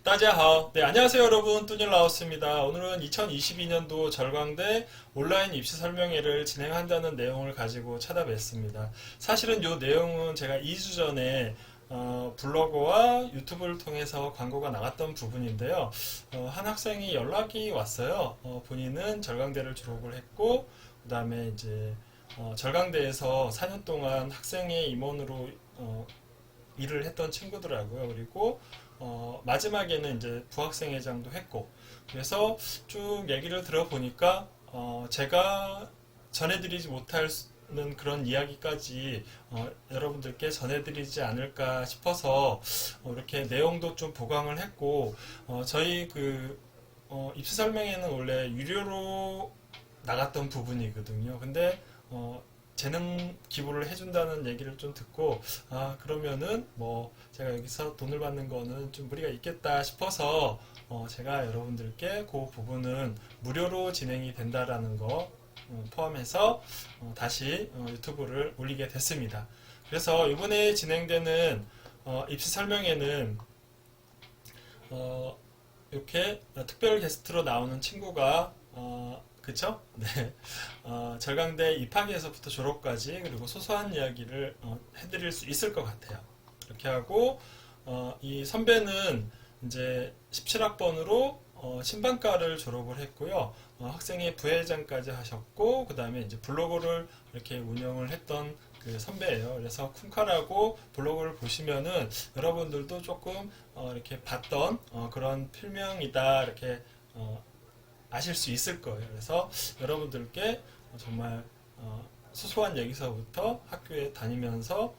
大家好. 네, 안녕하세요 여러분. 뚜닐라우스입니다. 오늘은 2022년도 절강대 온라인 입시 설명회를 진행한다는 내용을 가지고 찾아뵙습니다. 사실은 이 내용은 제가 2주 전에 블로그와 유튜브를 통해서 광고가 나갔던 부분인데요. 한 학생이 연락이 왔어요. 본인은 절강대를 졸업을 했고, 그 다음에 이제 절강대에서 4년 동안 학생의 임원으로 일을 했던 친구더라고요. 그리고 마지막에는 이제 부학생회장도 했고, 그래서 쭉 얘기를 들어보니까 제가 전해드리지 못하는 그런 이야기까지 여러분들께 전해드리지 않을까 싶어서 이렇게 내용도 좀 보강을 했고, 저희 입시 설명회는 원래 유료로 나갔던 부분이거든요. 근데 재능 기부를 해준다는 얘기를 좀 듣고, 그러면은 뭐 제가 여기서 돈을 받는 거는 좀 무리가 있겠다 싶어서 제가 여러분들께 그 부분은 무료로 진행이 된다라는 거 포함해서 다시 유튜브를 올리게 됐습니다. 그래서 이번에 진행되는 입시 설명회는 이렇게 특별 게스트로 나오는 친구가 그쵸? 네. 절강대 입학에서부터 졸업까지 그리고 소소한 이야기를 해드릴 수 있을 것 같아요. 이렇게 하고 이 선배는 이제 17학번으로 신방과를 졸업을 했고요. 학생회 부회장까지 하셨고, 그 다음에 이제 블로그를 이렇게 운영을 했던 그 선배예요. 그래서 쿵카라고 블로그를 보시면은 여러분들도 조금 이렇게 봤던 그런 필명이다 이렇게 아실 수 있을 거예요. 그래서 여러분들께 정말 소소한 얘기서부터 학교에 다니면서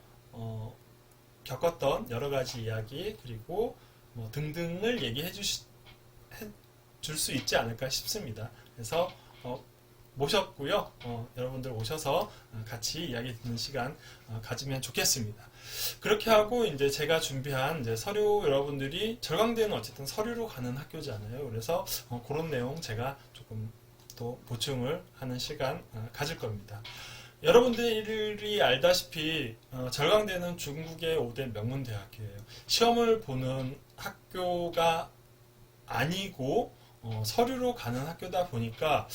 겪었던 여러 가지 이야기 그리고 뭐 등등을 얘기해 줄 수 있지 않을까 싶습니다. 그래서 모셨고요. 여러분들 오셔서 같이 이야기 듣는 시간 가지면 좋겠습니다. 그렇게 하고 이제 제가 준비한 이제 서류, 여러분들이 절강대는 어쨌든 서류로 가는 학교잖아요. 그래서 그런 내용 제가 조금 또 보충을 하는 시간 가질 겁니다. 여러분들이 알다시피 절강대는 중국의 5대 명문대학교예요. 시험을 보는 학교가 아니고 서류로 가는 학교다 보니까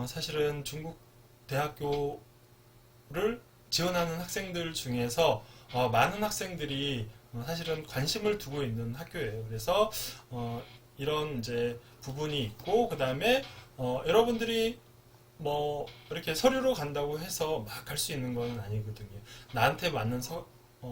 사실은 중국 대학교를 지원하는 학생들 중에서 많은 학생들이 사실은 관심을 두고 있는 학교예요. 그래서 이런 이제 부분이 있고, 그 다음에 여러분들이 뭐 이렇게 서류로 간다고 해서 막 갈 수 있는 건 아니거든요. 나한테 맞는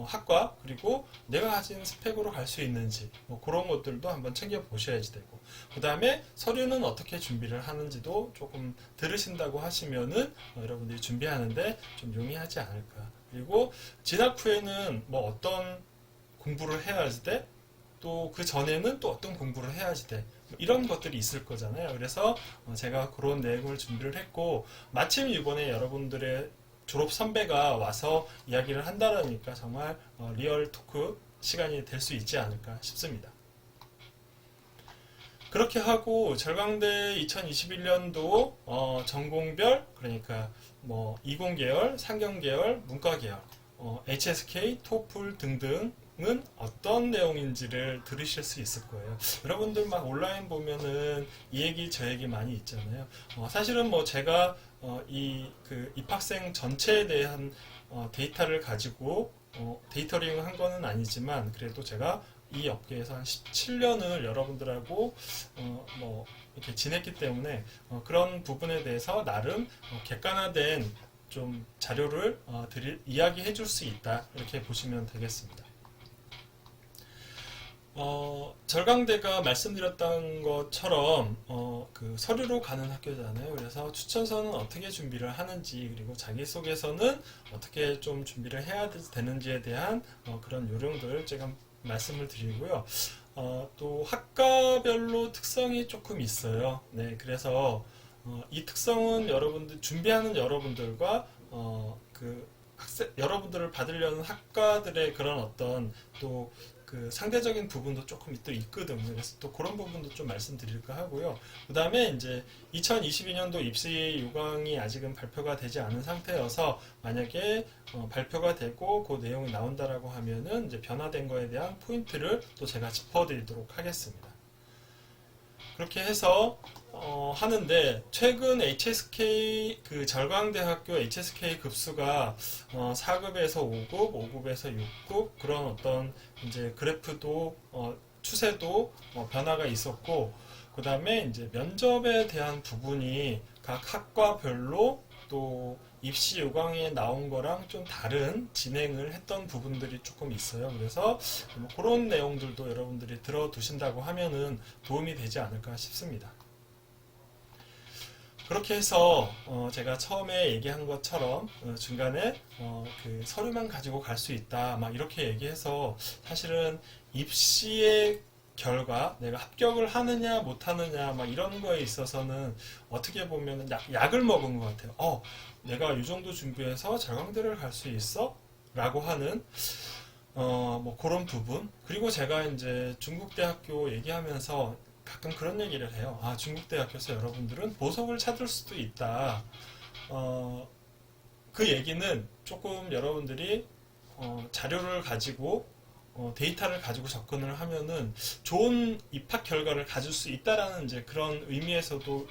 학과 그리고 내가 가진 스펙으로 갈 수 있는지 뭐 그런 것들도 한번 챙겨 보셔야지 되고, 그 다음에 서류는 어떻게 준비를 하는지도 조금 들으신다고 하시면은 여러분들이 준비하는데 좀 용이하지 않을까. 그리고 진학 후에는 뭐 어떤 공부를 해야지 돼, 또 그 전에는 또 어떤 공부를 해야지 돼, 이런 것들이 있을 거잖아요. 그래서 제가 그런 내용을 준비를 했고, 마침 이번에 여러분들의 졸업 선배가 와서 이야기를 한다라니까 정말 리얼 토크 시간이 될 수 있지 않을까 싶습니다. 그렇게 하고 절강대 2021년도 전공별, 그러니까 뭐 이공계열, 상경계열, 문과계열, HSK, 토플 등등은 어떤 내용인지를 들으실 수 있을 거예요. 여러분들 막 온라인 보면은 이 얘기 저 얘기 많이 있잖아요. 사실은 뭐 제가 입학생 전체에 대한 데이터를 가지고 데이터링을 한 거는 아니지만, 그래도 제가 이 업계에서 한 17년을 여러분들하고 뭐 이렇게 지냈기 때문에 그런 부분에 대해서 나름 객관화된 좀 자료를 이야기해 줄 수 있다, 이렇게 보시면 되겠습니다. 절강대가 말씀드렸던 것처럼 그 서류로 가는 학교잖아요. 그래서 추천서는 어떻게 준비를 하는지, 그리고 자기소개서는 어떻게 좀 준비를 해야 되는지에 대한 그런 요령들을 제가 말씀을 드리고요. 또 학과별로 특성이 조금 있어요. 네, 그래서 이 특성은 여러분들 준비하는 여러분들과 여러분들을 받으려는 학과들의 그런 어떤 또 그 상대적인 부분도 조금 또 있거든요. 그래서 또 그런 부분도 좀 말씀드릴까 하고요. 그 다음에 이제 2022년도 입시 요강이 아직은 발표가 되지 않은 상태여서, 만약에 발표가 되고 그 내용이 나온다라고 하면은 이제 변화된 거에 대한 포인트를 또 제가 짚어드리도록 하겠습니다. 그렇게 해서 하는데 최근 HSK 그 절광대학교 HSK 급수가 4급에서 5급, 5급에서 6급 그런 어떤 이제 그래프도 추세도 변화가 있었고 그 다음에 이제 면접에 대한 부분이 각 학과별로 또 입시 요강에 나온 거랑 좀 다른 진행을 했던 부분들이 조금 있어요. 그래서 뭐 그런 내용들도 여러분들이 들어두신다고 하면은 도움이 되지 않을까 싶습니다. 그렇게 해서 제가 처음에 얘기한 것처럼 중간에 그 서류만 가지고 갈 수 있다 막 이렇게 얘기해서 사실은 입시의 결과 내가 합격을 하느냐 못하느냐 막 이런 거에 있어서는 어떻게 보면 약을 먹은 것 같아요. 내가 이 정도 준비해서 절강대를 갈 수 있어? 라고 하는 뭐 그런 부분. 그리고 제가 이제 중국대학교 얘기하면서 가끔 그런 얘기를 해요. 중국대학교에서 여러분들은 보석을 찾을 수도 있다. 그 얘기는 조금 여러분들이 자료를 가지고 데이터를 가지고 접근을 하면은 좋은 입학 결과를 가질 수 있다라는 이제 그런 의미에서도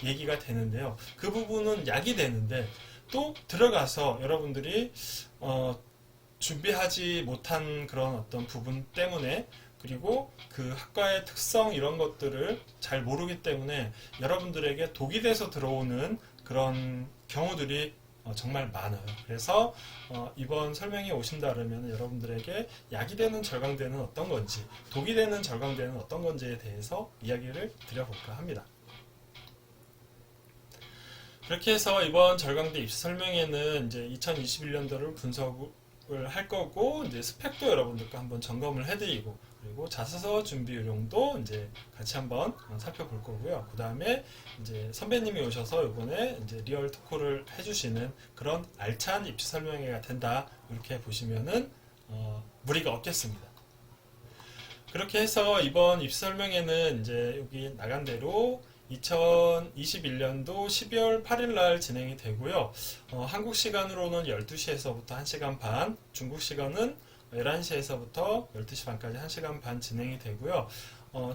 얘기가 되는데요. 그 부분은 약이 되는데 또 들어가서 여러분들이 준비하지 못한 그런 어떤 부분 때문에 그리고 그 학과의 특성 이런 것들을 잘 모르기 때문에 여러분들에게 독이 돼서 들어오는 그런 경우들이 정말 많아요. 그래서 이번 설명에 오신다 그러면 여러분들에게 약이 되는 절강대는 어떤 건지 독이 되는 절강대는 어떤 건지에 대해서 이야기를 드려볼까 합니다. 그렇게 해서 이번 절강대 입시 설명회는 이제 2021년도를 분석을 할 거고 이제 스펙도 여러분들과 한번 점검을 해드리고 그리고 자소서 준비 요령도 이제 같이 한번 살펴볼 거고요. 그 다음에 이제 선배님이 오셔서 이번에 이제 리얼 토크를 해주시는 그런 알찬 입시 설명회가 된다 이렇게 보시면은 무리가 없겠습니다. 그렇게 해서 이번 입시 설명회는 이제 여기 나간 대로 2021년도 12월 8일 날 진행이 되고요. 한국 시간으로는 12시에서부터 1시간 반, 중국 시간은 11시에서부터 12시 반까지 1시간 반 진행이 되고요.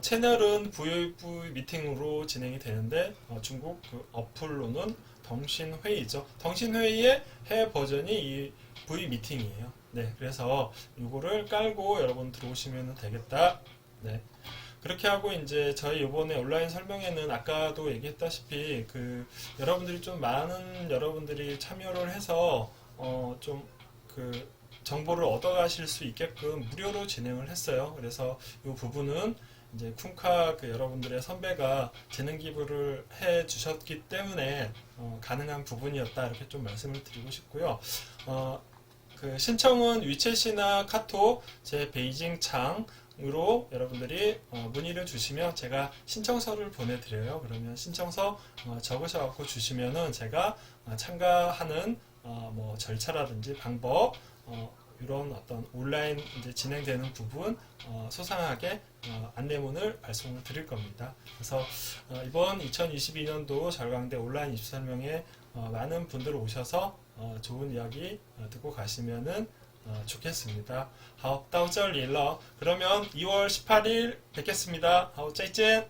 채널은 VoIP 미팅으로 진행이 되는데 중국 그 어플로는 덩신회의죠. 덩신회의의 해외 버전이 이 V 미팅이에요. 네, 그래서 이거를 깔고 여러분 들어오시면 되겠다. 네. 그렇게 하고 이제 저희 이번에 온라인 설명회는 아까도 얘기했다시피 그 여러분들이 좀 많은 여러분들이 참여를 해서 좀 그 정보를 얻어가실 수 있게끔 무료로 진행을 했어요. 그래서 이 부분은 이제 쿵카 그 여러분들의 선배가 재능 기부를 해 주셨기 때문에 가능한 부분이었다 이렇게 좀 말씀을 드리고 싶고요. 그 신청은 위챗이나 카톡 제 베이징 창으로 여러분들이 문의를 주시면 제가 신청서를 보내드려요. 그러면 신청서 적으셔갖고 주시면은 제가 참가하는 뭐 절차라든지 방법 이런 어떤 온라인 이제 진행되는 부분 소상하게 안내문을 발송을 드릴 겁니다. 그래서 이번 2022년도 절강대 온라인 입시 설명회 많은 분들 오셔서 좋은 이야기 듣고 가시면은 좋겠습니다. 好，到这里了. 그러면 2월 18일 뵙겠습니다. 好，再见.